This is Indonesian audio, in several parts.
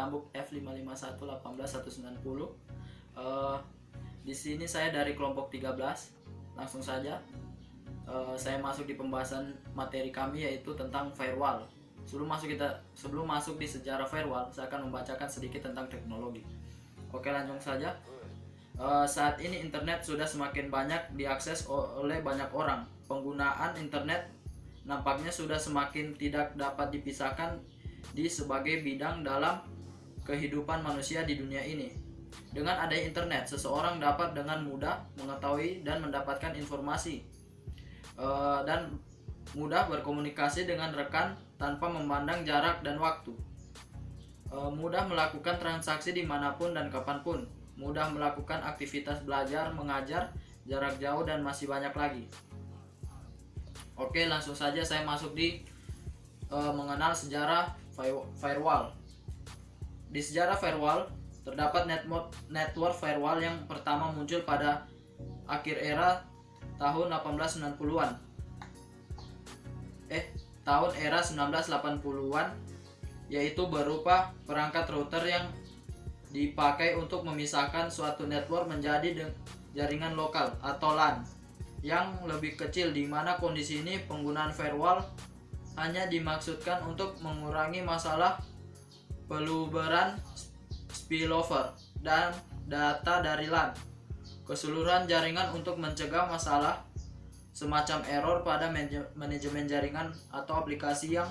Stambuk F5551181190. Di sini saya dari kelompok 13. Langsung saja saya masuk di pembahasan materi kami, yaitu tentang firewall. Sebelum masuk di sejarah firewall, saya akan membacakan sedikit tentang teknologi. Oke, langsung saja. Saat ini internet sudah semakin banyak diakses oleh banyak orang. Penggunaan internet nampaknya sudah semakin tidak dapat dipisahkan di sebagai bidang dalam kehidupan manusia di dunia ini. Dengan adanya internet, seseorang dapat dengan mudah mengetahui dan mendapatkan informasi, dan mudah berkomunikasi dengan rekan tanpa memandang jarak dan waktu. Mudah melakukan transaksi dimanapun dan kapanpun. Mudah melakukan aktivitas belajar, mengajar, jarak jauh, dan masih banyak lagi. Oke, langsung saja saya masuk di mengenal sejarah firewall. Di sejarah firewall terdapat network firewall yang pertama muncul pada akhir era tahun 1890-an. Tahun era 1980-an, yaitu berupa perangkat router yang dipakai untuk memisahkan suatu network menjadi jaringan lokal atau LAN yang lebih kecil, di mana kondisi ini penggunaan firewall hanya dimaksudkan untuk mengurangi masalah peluberan spillover dan data dari LAN keseluruhan jaringan untuk mencegah masalah semacam error pada manajemen jaringan atau aplikasi yang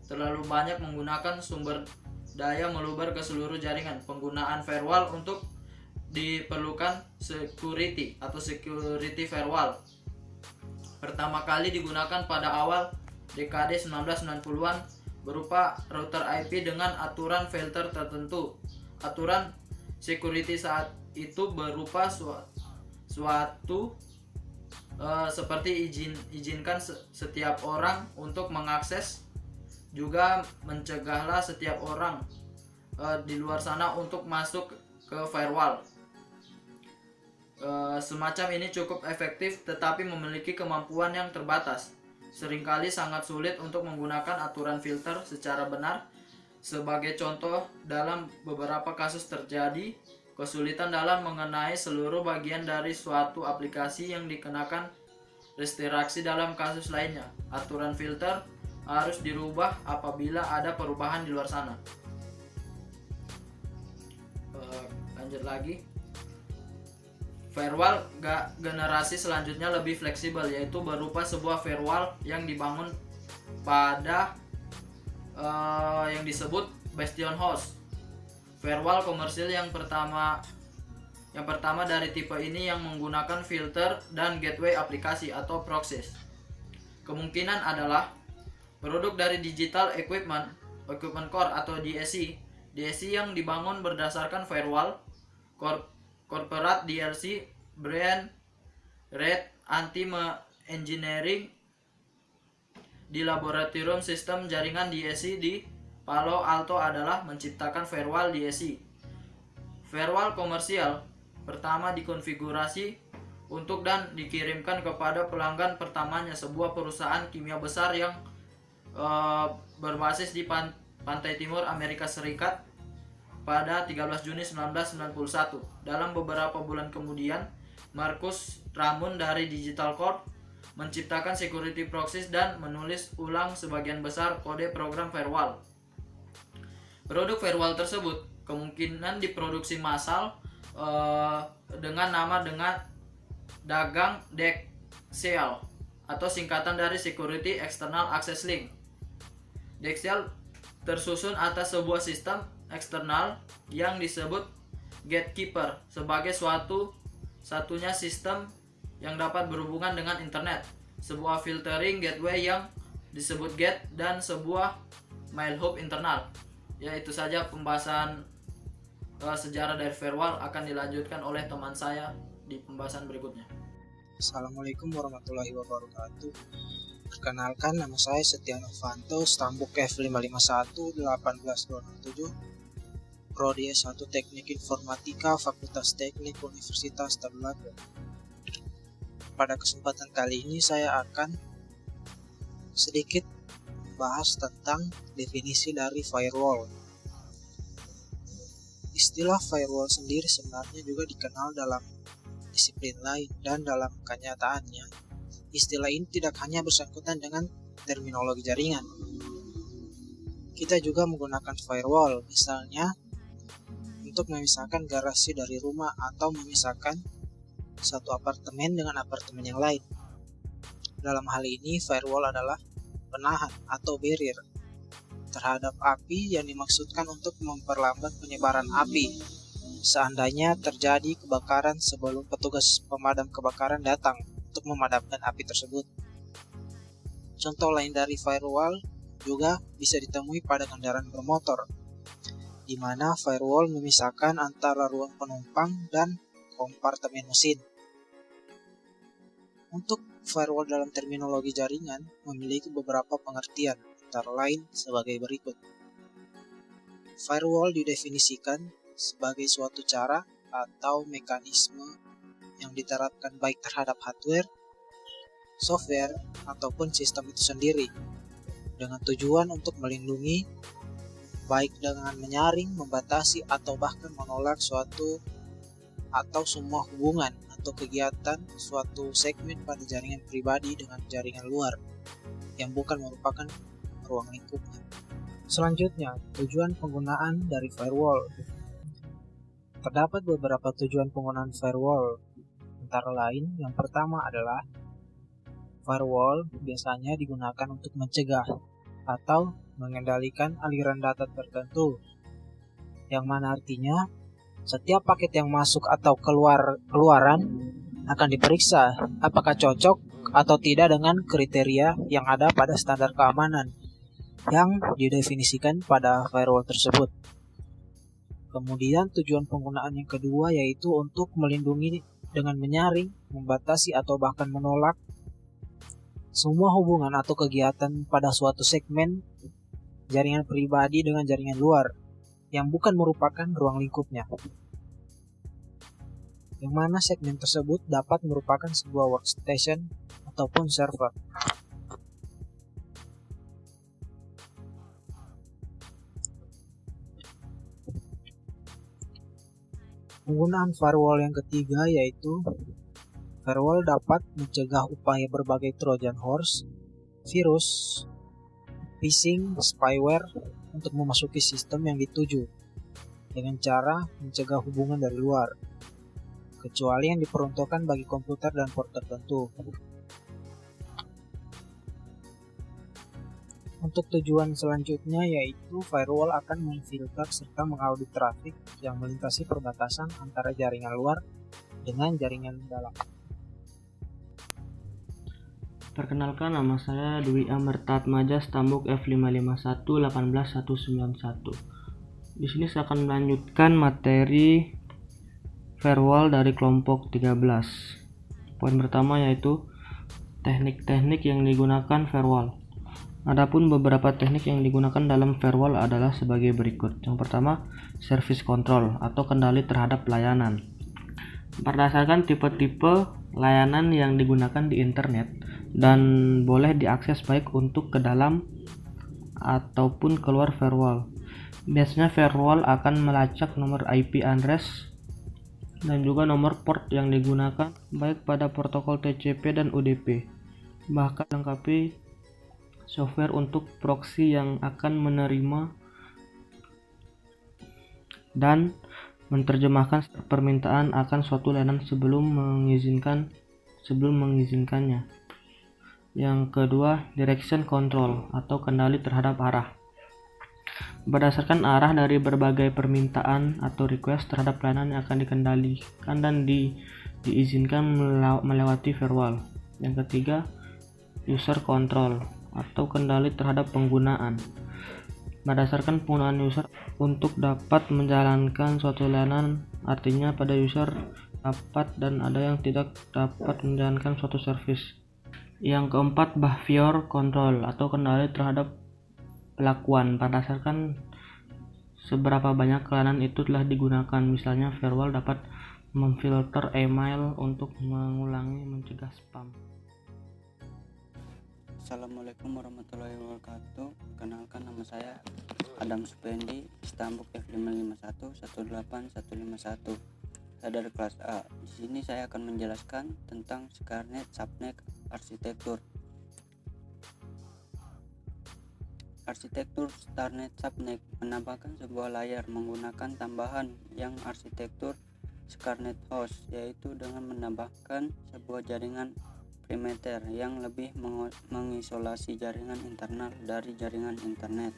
terlalu banyak menggunakan sumber daya meluber ke seluruh jaringan. Penggunaan firewall untuk diperlukan security firewall pertama kali digunakan pada awal dekade 1990-an berupa router IP dengan aturan filter tertentu. Aturan security saat itu berupa suatu seperti izinkan setiap orang untuk mengakses, juga mencegahlah setiap orang di luar sana untuk masuk ke firewall. Semacam ini cukup efektif tetapi memiliki kemampuan yang terbatas. Seringkali sangat sulit untuk menggunakan aturan filter secara benar. Sebagai contoh, dalam beberapa kasus terjadi kesulitan dalam mengenai seluruh bagian dari suatu aplikasi yang dikenakan restriksi. Dalam kasus lainnya, aturan filter harus dirubah apabila ada perubahan di luar sana. Lanjut lagi. Firewall generasi selanjutnya lebih fleksibel, yaitu berupa sebuah firewall yang dibangun pada yang disebut bastion host. Firewall komersil yang pertama dari tipe ini yang menggunakan filter dan gateway aplikasi atau proxies. Kemungkinan adalah produk dari Digital Equipment Core atau DSE. DSE yang dibangun berdasarkan firewall corporate DLC brand Red Anti-Engineering di laboratorium sistem jaringan DSE di Palo Alto adalah menciptakan firewall DSE. Firewall komersial pertama dikonfigurasi untuk dan dikirimkan kepada pelanggan pertamanya, sebuah perusahaan kimia besar yang berbasis di pantai timur Amerika Serikat pada 13 Juni 1991. Dalam beberapa bulan kemudian, Marcus Ramun dari Digital Corp menciptakan security proxies dan menulis ulang sebagian besar kode program firewall. Produk firewall tersebut kemungkinan diproduksi massal dengan dagang DEXCL atau singkatan dari Security External Access Link. DEXCL tersusun atas sebuah sistem eksternal yang disebut gatekeeper sebagai satunya sistem yang dapat berhubungan dengan internet, sebuah filtering gateway yang disebut gate, dan sebuah mail hub internal. Ya, itu saja pembahasan sejarah dari firewall. Akan dilanjutkan oleh teman saya di pembahasan berikutnya. Assalamualaikum warahmatullahi wabarakatuh. Perkenalkan, nama saya Setia Novanto, Stambuk F55511827, Prodi S1 Teknik Informatika, Fakultas Teknik Universitas Tadulako. Pada kesempatan kali ini saya akan sedikit membahas tentang definisi dari firewall. Istilah firewall sendiri sebenarnya juga dikenal dalam disiplin lain, dan dalam kenyataannya, istilah ini tidak hanya bersangkutan dengan terminologi jaringan. Kita juga menggunakan firewall, misalnya untuk memisahkan garasi dari rumah atau memisahkan satu apartemen dengan apartemen yang lain. Dalam hal ini, firewall adalah penahan atau barrier terhadap api yang dimaksudkan untuk memperlambat penyebaran api seandainya terjadi kebakaran sebelum petugas pemadam kebakaran datang untuk memadamkan api tersebut. Contoh lain dari firewall juga bisa ditemui pada kendaraan bermotor, di mana firewall memisahkan antara ruang penumpang dan kompartemen mesin. Untuk firewall dalam terminologi jaringan memiliki beberapa pengertian, antara lain sebagai berikut. Firewall didefinisikan sebagai suatu cara atau mekanisme yang diterapkan baik terhadap hardware, software, ataupun sistem itu sendiri, dengan tujuan untuk melindungi, baik dengan menyaring, membatasi, atau bahkan menolak suatu atau semua hubungan atau kegiatan suatu segmen pada jaringan pribadi dengan jaringan luar yang bukan merupakan ruang lingkupnya. Selanjutnya, tujuan penggunaan dari firewall. Terdapat beberapa tujuan penggunaan firewall, antara lain yang pertama adalah firewall biasanya digunakan untuk mencegah atau mengendalikan aliran data tertentu, yang mana artinya setiap paket yang masuk atau keluaran akan diperiksa apakah cocok atau tidak dengan kriteria yang ada pada standar keamanan yang didefinisikan pada firewall tersebut. Kemudian tujuan penggunaan yang kedua yaitu untuk melindungi dengan menyaring, membatasi atau bahkan menolak semua hubungan atau kegiatan pada suatu segmen jaringan pribadi dengan jaringan luar yang bukan merupakan ruang lingkupnya, yang mana segmen tersebut dapat merupakan sebuah workstation ataupun server. Penggunaan firewall yang ketiga yaitu firewall dapat mencegah upaya berbagai Trojan horse, virus, phishing, spyware untuk memasuki sistem yang dituju dengan cara mencegah hubungan dari luar, kecuali yang diperuntukkan bagi komputer dan port tertentu. Untuk tujuan selanjutnya yaitu firewall akan memfilter serta mengaudit trafik yang melintasi perbatasan antara jaringan luar dengan jaringan dalam. Perkenalkan, nama saya Dwi Amertatmaja Stambuk F551-18191. Di sini saya akan melanjutkan materi firewall dari kelompok 13. Poin pertama yaitu teknik-teknik yang digunakan firewall. Adapun beberapa teknik yang digunakan dalam firewall adalah sebagai berikut. Yang pertama, service control atau kendali terhadap layanan. Berdasarkan tipe-tipe layanan yang digunakan di internet dan boleh diakses baik untuk ke dalam ataupun keluar firewall. Biasanya firewall akan melacak nomor IP address dan juga nomor port yang digunakan baik pada protokol TCP dan UDP. Bahkan dilengkapi software untuk proxy yang akan menerima dan menerjemahkan permintaan akan suatu layanan sebelum mengizinkannya. Yang kedua, direction control atau kendali terhadap arah. Berdasarkan arah dari berbagai permintaan atau request terhadap layanan yang akan dikendalikan dan diizinkan melewati firewall. Yang ketiga, user control atau kendali terhadap penggunaan. Berdasarkan penggunaan user untuk dapat menjalankan suatu layanan, artinya pada user dapat dan ada yang tidak dapat menjalankan suatu service. Yang keempat, behavior control atau kendali terhadap pelakuan. Berdasarkan seberapa banyak layanan itu telah digunakan. Misalnya firewall dapat memfilter email untuk mengulangi mencegah spam. Assalamualaikum warahmatullahi wabarakatuh. Kenalkan, nama saya Adam Supendi, Istanbul F551 18151. Saya dari kelas A. Di sini saya akan menjelaskan tentang SCARNET Subnet arsitektur. Arsitektur SCARNET Subnet menambahkan sebuah layar menggunakan tambahan yang arsitektur SCARNET host, yaitu dengan menambahkan sebuah jaringan perimeter yang lebih mengisolasi jaringan internal dari jaringan internet.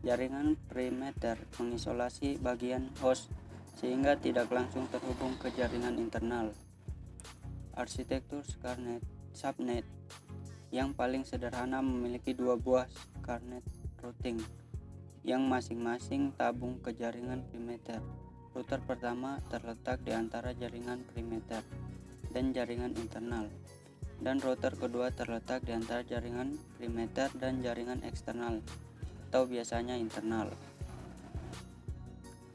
Jaringan perimeter mengisolasi bagian host sehingga tidak langsung terhubung ke jaringan internal. Arsitektur SCARNET Subnet yang paling sederhana memiliki dua buah SCARNET routing yang masing-masing tabung ke jaringan perimeter. Router pertama terletak di antara jaringan perimeter dan jaringan internal, dan router kedua terletak di antara jaringan perimeter dan jaringan eksternal atau biasanya internal.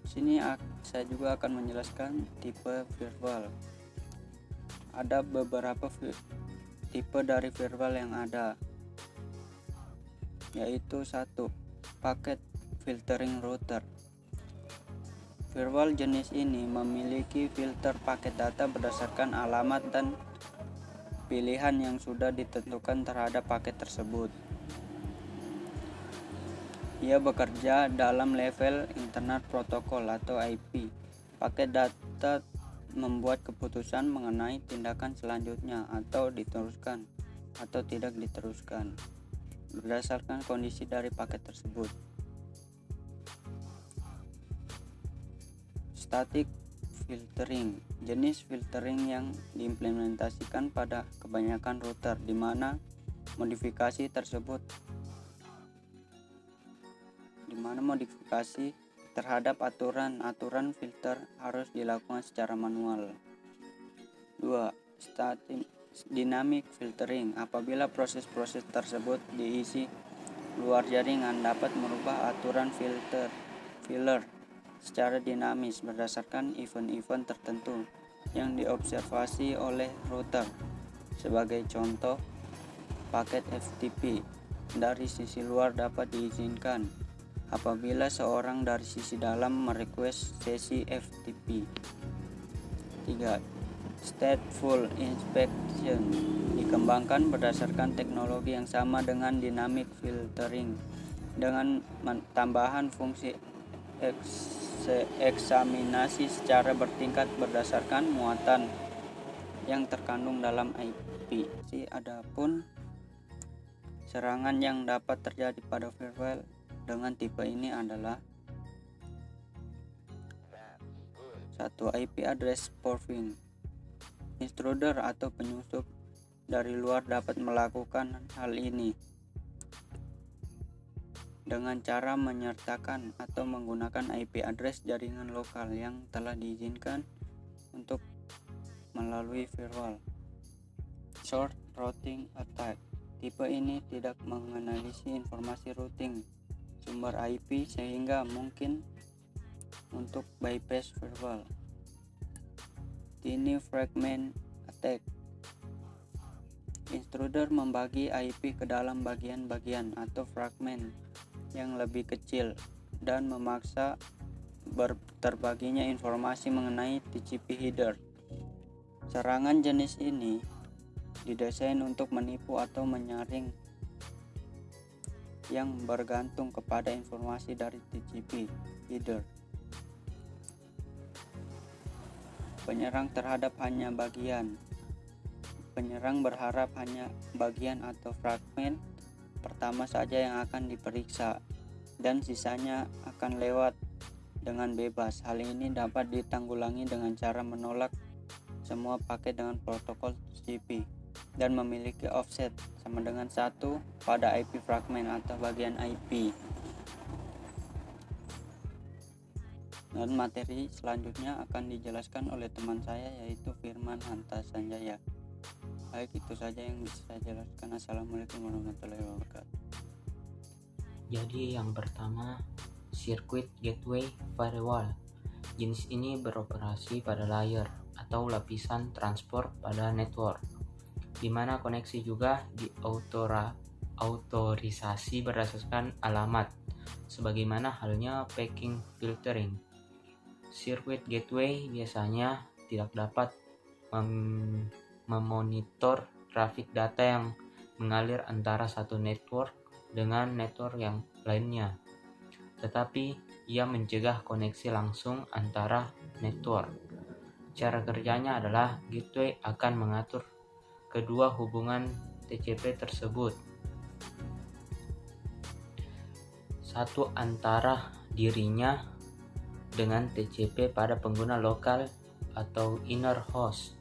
Sini saya juga akan menjelaskan tipe firewall. Ada beberapa tipe dari firewall yang ada, yaitu 1. Packet filtering router. Firewall jenis ini memiliki filter paket data berdasarkan alamat dan pilihan yang sudah ditentukan terhadap paket tersebut. Ia bekerja dalam level Internet Protocol atau IP. Paket data membuat keputusan mengenai tindakan selanjutnya atau diteruskan atau tidak diteruskan berdasarkan kondisi dari paket tersebut. Static filtering, jenis filtering yang diimplementasikan pada kebanyakan router, di mana modifikasi terhadap aturan filter harus dilakukan secara manual. 2. Dynamic filtering, apabila proses-proses tersebut diisi luar jaringan dapat merubah aturan filler secara dinamis berdasarkan event-event tertentu yang diobservasi oleh router. Sebagai contoh, paket FTP dari sisi luar dapat diizinkan apabila seorang dari sisi dalam merequest sesi FTP. 3. Stateful inspection dikembangkan berdasarkan teknologi yang sama dengan dynamic filtering dengan tambahan fungsi eksaminasi secara bertingkat berdasarkan muatan yang terkandung dalam IP. Adapun serangan yang dapat terjadi pada firewall dengan tipe ini adalah 1. IP address spoofing. Intruder atau penyusup dari luar dapat melakukan hal ini dengan cara menyertakan atau menggunakan IP address jaringan lokal yang telah diizinkan untuk melalui firewall. Short routing attack. Tipe ini tidak menganalisis informasi routing sumber IP sehingga mungkin untuk bypass firewall. Tiny fragment attack. Intruder membagi IP ke dalam bagian-bagian atau fragmen yang lebih kecil dan memaksa terbaginya informasi mengenai TCP header. Serangan jenis ini didesain untuk menipu atau menyaring yang bergantung kepada informasi dari TCP header. Penyerang terhadap hanya bagian. Penyerang berharap hanya bagian atau fragmen pertama saja yang akan diperiksa dan sisanya akan lewat dengan bebas. Hal ini dapat ditanggulangi dengan cara menolak semua paket dengan protokol TCP dan memiliki offset sama dengan 1 pada IP fragmen atau bagian IP. Dan materi selanjutnya akan dijelaskan oleh teman saya, yaitu Firman Hanta Sanjaya. Baik, itu saja yang bisa saya jelaskan. Assalamualaikum warahmatullahi wabarakatuh. Jadi yang pertama, Circuit Gateway Firewall. Jenis ini beroperasi pada layer atau lapisan transport pada network, di mana koneksi juga otorisasi berdasarkan alamat, sebagaimana halnya packing filtering. Circuit gateway biasanya tidak dapat memonitor trafik data yang mengalir antara satu network dengan network yang lainnya, tetapi ia mencegah koneksi langsung antara network. Cara kerjanya adalah gateway akan mengatur kedua hubungan TCP tersebut. Satu antara dirinya dengan TCP pada pengguna lokal atau inner host,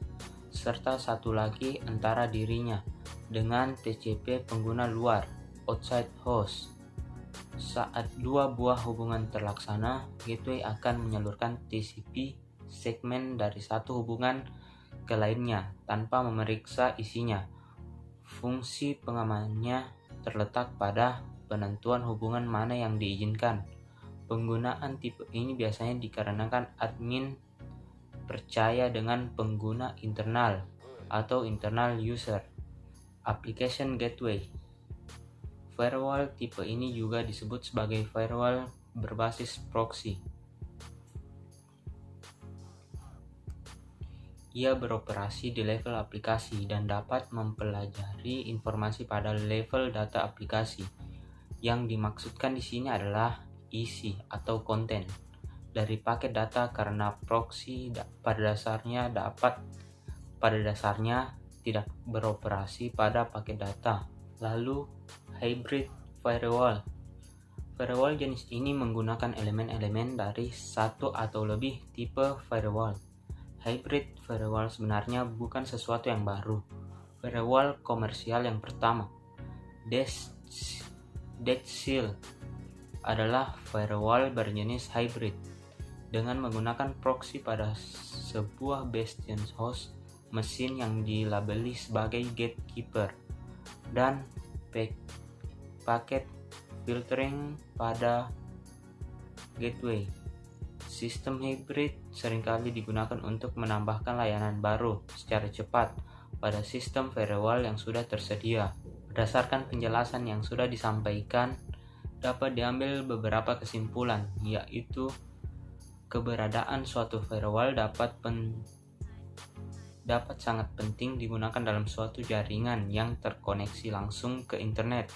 serta satu lagi antara dirinya dengan TCP pengguna luar, outside host. Saat dua buah hubungan terlaksana, gateway akan menyalurkan TCP segmen dari satu hubungan ke lainnya tanpa memeriksa isinya. Fungsi pengamanannya terletak pada penentuan hubungan mana yang diizinkan. Penggunaan tipe ini biasanya dikarenakan admin percaya dengan pengguna internal atau internal user. Application gateway. Firewall tipe ini juga disebut sebagai firewall berbasis proxy. Ia beroperasi di level aplikasi dan dapat mempelajari informasi pada level data aplikasi. Yang dimaksudkan di sini adalah isi atau konten dari paket data, karena proxy pada dasarnya tidak beroperasi pada paket data. Lalu, hybrid firewall. Firewall jenis ini menggunakan elemen-elemen dari satu atau lebih tipe firewall. Hybrid firewall sebenarnya bukan sesuatu yang baru. Firewall komersial yang pertama, DataShield, adalah firewall berjenis hybrid dengan menggunakan proxy pada sebuah bastion host mesin yang dilabeli sebagai gatekeeper, dan packet filtering pada gateway. Sistem hybrid seringkali digunakan untuk menambahkan layanan baru secara cepat pada sistem firewall yang sudah tersedia. Berdasarkan penjelasan yang sudah disampaikan, dapat diambil beberapa kesimpulan, yaitu keberadaan suatu firewall dapat sangat penting digunakan dalam suatu jaringan yang terkoneksi langsung ke internet,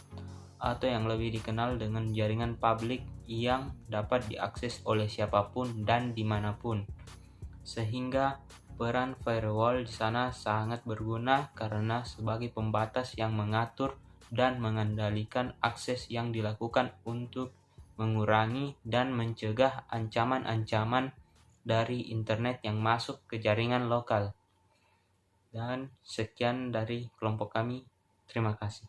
atau yang lebih dikenal dengan jaringan publik yang dapat diakses oleh siapapun dan dimanapun. Sehingga peran firewall di sana sangat berguna karena sebagai pembatas yang mengatur dan mengendalikan akses yang dilakukan untuk mengurangi dan mencegah ancaman-ancaman dari internet yang masuk ke jaringan lokal. Dan sekian dari kelompok kami. Terima kasih.